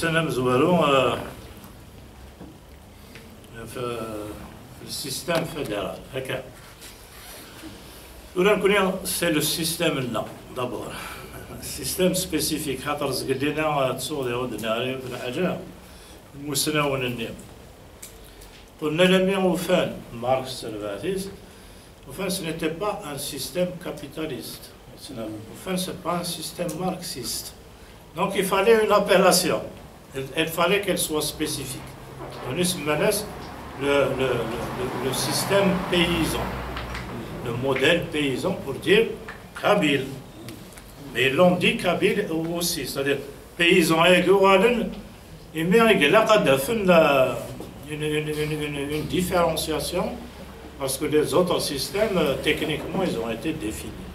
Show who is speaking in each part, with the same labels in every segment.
Speaker 1: تنا مزوالو في السيستم فيدرال هكا. ولا نكون سي لو سيستم لا دابور سيستم سبيسيفيك خاطر زقلينا تصوري اودناري في الحاجه المسنون النيم. قلنا لم وفان ماركس سيرفاتيس وفان ce n'était pas un système capitaliste. Enfin, ce n'est pas un système marxiste. Donc il fallait une appellation. Il fallait qu'elle soit spécifique. On est le système paysan, le modèle paysan pour dire Kabyle. Mais ils l'ont dit Kabyle aussi, c'est-à-dire paysan égal, et mais il a une différenciation parce que les autres systèmes, techniquement, ils ont été définis.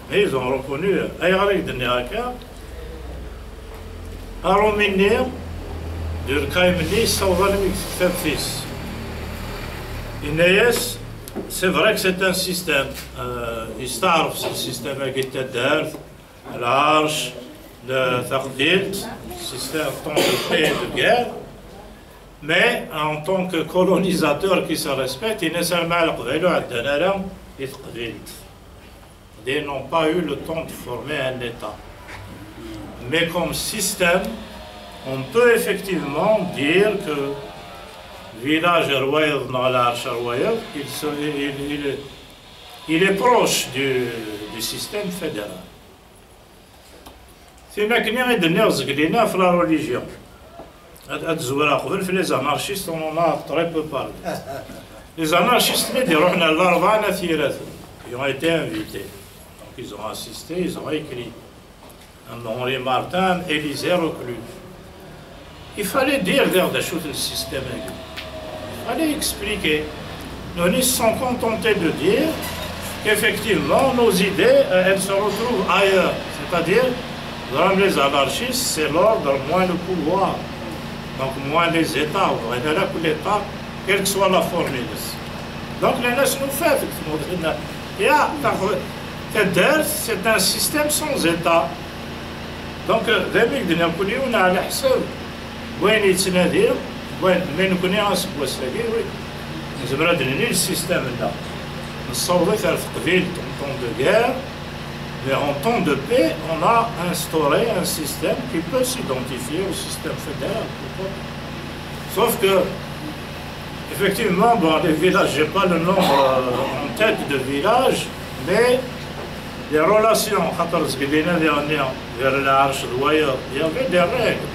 Speaker 1: Mais ils ont reconnu, Ayarek de Néaka, Arominir, de Kaimni, Sauvalimik Fefis. Inès, c'est vrai que c'est un système. Istarf, c'est le système Agitader, l'Arche, le Thardilt, système en temps de paix et de guerre. Mais en tant que colonisateur qui se respecte, il n'est seulement ils n'ont pas eu le temps de former un État. Mais comme système, on peut effectivement dire que le village Arwaïd dans l'Arche Arwaïd, il est proche du système fédéral. C'est une chose la religion. Les anarchistes, on en a très peu parlé. Les anarchistes, ils ont été invités. Donc ils ont assisté, ils ont écrit. Henri Martin, Élisée Reclus. Il fallait dire le système. Il fallait expliquer. Nous nous sommes contentés de dire qu'effectivement, nos idées, elles se retrouvent ailleurs. C'est-à-dire, dans les anarchistes, c'est l'ordre moins le pouvoir. Donc moins les États, on a là que l'État, quelle que soit la formule. Donc les gens nous font. C'est un système sans État. Donc ذلك دنا كلنا على حساب وين يتنادي وين ما نكوني نصب وساقي وين زعما دني السيستم là نصوبوا في قبيل en temps de guerre. Mais en temps de paix, on a instauré un système qui peut s'identifier au système fédéral. Sauf que, effectivement, bon, les villages, je n'ai pas le nombre en tête de villages, mais les relations, vers l'Arche de Waya, il y avait des règles.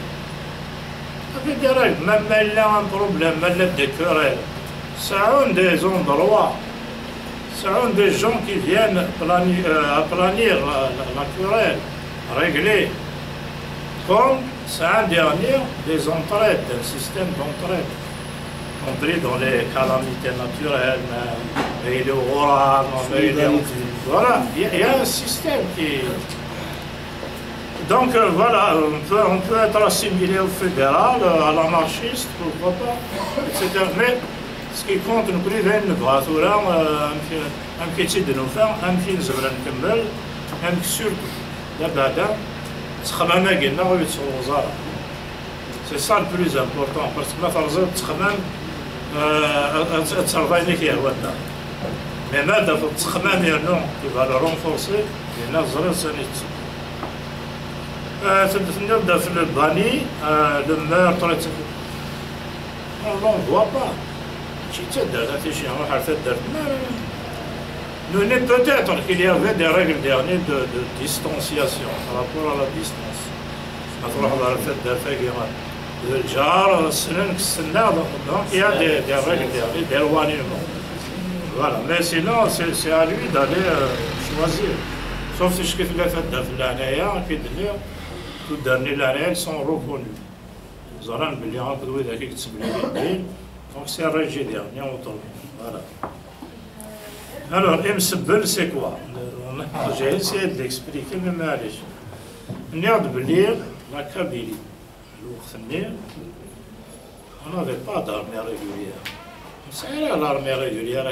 Speaker 1: Il y avait des règles, même il y a un problème, même des querelles. C'est un des endroits. Ce sont des gens qui viennent planir la querelle, régler. Comme c'est un dernier des entraides, un système d'entraide, compris dans les calamités naturelles, et les orages, voilà, il y a un système qui. Donc voilà, on peut être assimilé au fédéral, à l'anarchiste, pourquoi pas, etc. Mais ce qui compte, nous pouvons nous voir, un petit de nous faire, un petit de nous faire, un surtout, d'abord, c'est ça le plus important, parce que ma farza, mais ماذا في التخمام يعنون qui va le renforcer, il y a zéro sanité. نبدأ في الباني, le meurtre, etc. On ne voit pas. Peut-être qu'il y avait des règles dernières de distanciation par rapport à la distance. Donc il y a des règles dernières d'éloignement. Voilà. Mais sinon, c'est à lui d'aller choisir. Sauf si je fais la fête de l'année, tout dernier l'année, ils sont reconnus. Ils auront un million de dollars. Donc c'est un régime dernier, voilà. Alors, MSBL, c'est quoi? J'ai essayé de l'expliquer, mais معليش. نعود بلير la Kabylie. On n'avait pas d'armée régulière. C'est l'armée régulière,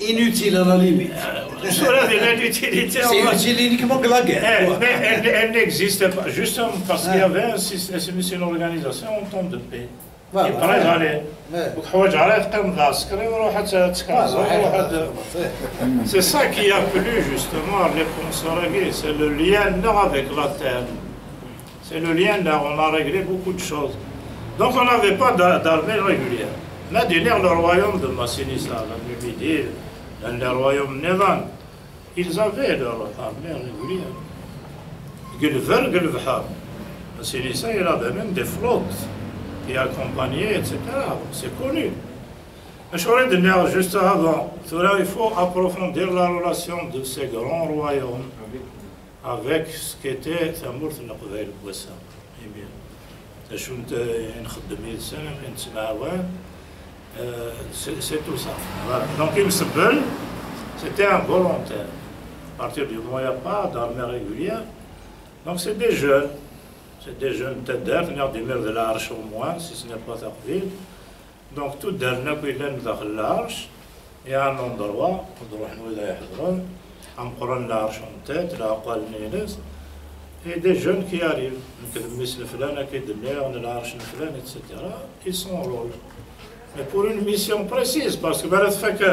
Speaker 2: inutile à la limite.
Speaker 1: L'inutilité.
Speaker 2: C'est utile uniquement que la guerre.
Speaker 1: Mais elle n'existe pas, justement parce qu'il y avait une organisation en temps de paix. يبرد عليه وحوايج عليه تقيم العسكري وروح تكازو C'est ça qui a plu justement à l'époque, c'est le lien avec la terre. C'est le lien là, on a réglé beaucoup de choses. Donc on n'avait pas d'armée régulière. Maintenant, le royaume de Massinissa, la Numidie, le royaume Nevan, ils avaient leur armée régulière. Gulver, Gulvhar. Massinissa, il avait même des flottes qui accompagnaient, etc. C'est connu. Mais je voudrais dire juste avant, il faut approfondir la relation de ces grands royaumes avec ce qu'était Thamour Naqbaïl Bouassa. C'est tout ça. Voilà. Donc Imsebel, c'était un volontaire. À partir du moment où il n'y a pas d'armée régulière, donc c'est des jeunes. C'est des jeunes têtes d'air, des murs de l'Arche au moins, si ce n'est pas Taqbil. Donc tout dernier qui est dans l'Arche, il y a un endroit où on prend l'Arche en tête, et des jeunes qui arrivent. Etc. Ils sont en rôle. Mais pour une mission précise, parce que le fait que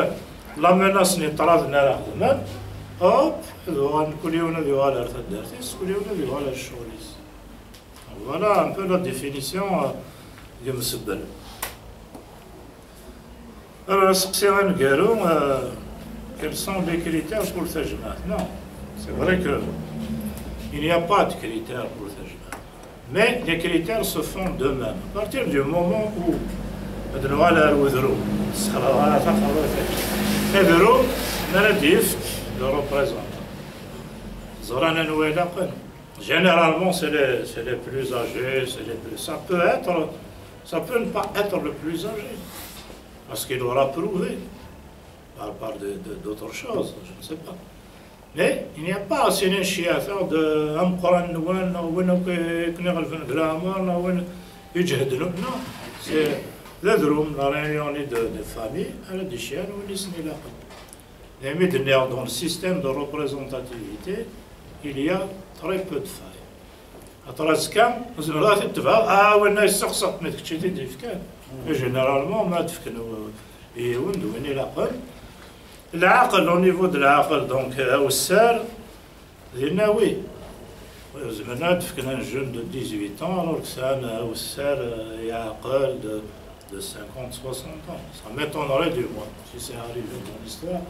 Speaker 1: la menace n'est pas là, hop, voilà un peu la définition de Msebel. Alors, quels sont les critères pour le Tajma? Non, c'est vrai qu'il n'y a pas de critères pour le Tajma. Mais les critères se font d'eux-mêmes. À partir du moment où le représentant. Généralement, c'est les plus âgés, ça peut ne pas être le plus âgé, parce qu'il aura prouvé, par d'autres choses, je ne sais pas. Mais il n'y a pas assez de faire de non, c'est le drum, la réunion de famille, elle dit chien ou les dans le système de représentativité, il y a très peu de failles. Généralement, العقل au niveau de l'عقل donc السار ديالنا وي زعما تفكنا un jeune de 18 ans alors que c'est un السار يعقل de 50, 60 ans. Ça m'étonnerait du moins, si c'est arrivé dans l'histoire,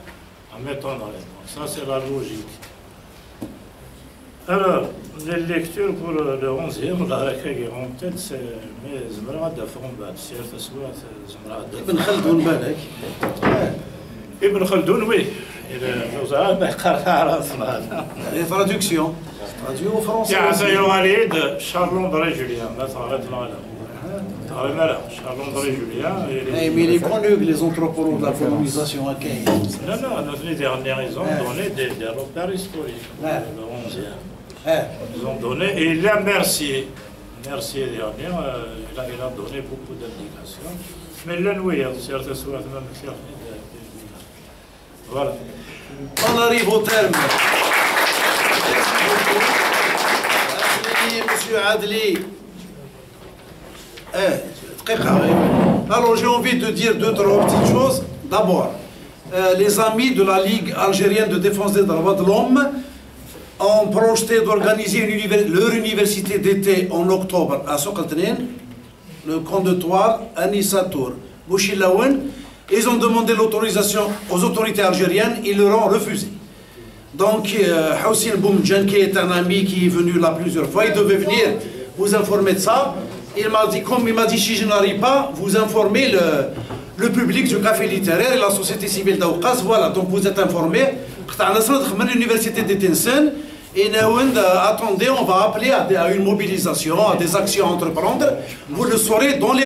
Speaker 1: ça m'étonnerait. Ça c'est la logique. Alors, les lectures pour le 11e, la recueil en tête, c'est Zmra d'Afron Bad, c'est Zmra
Speaker 2: Ibn Khaldoun بالك.
Speaker 1: Ibn Khaldoun, oui.
Speaker 2: Les traductions. Traduit au français.
Speaker 1: يا وليد شارلون جوليان ما ثارتنا Charles-André Julien.
Speaker 2: Mais il est connu que les anthropologues de la colonisation à 15.
Speaker 1: Non, dans les dernières, ils ont donné des repères historiques. Le 11e. Ils ont donné, et il a Mercier. Mercier dernier, il a donné beaucoup d'indications. Mais là, oui, certaines fois, même voilà.
Speaker 2: On arrive au terme. Merci, monsieur Adli. Alors j'ai envie de dire deux, trois petites choses. D'abord, les amis de la Ligue algérienne de défense des droits de l'homme ont projeté d'organiser leur université d'été en octobre à Soqaltenen, le conductoire à Nissatour, Bouchilaouen. Ils ont demandé l'autorisation aux autorités algériennes, ils leur ont refusé. Donc, Houssine Boumdjan, qui est un ami qui est venu là plusieurs fois, il devait venir vous informer de ça. Il m'a dit, comme il m'a dit, si je n'arrive pas, vous informez le public du café littéraire et la société civile d'Aoukas. Voilà, donc vous êtes informés. L'université de Tinsen. Et attendez, on va appeler à une mobilisation, à des actions à entreprendre. Vous le saurez dans les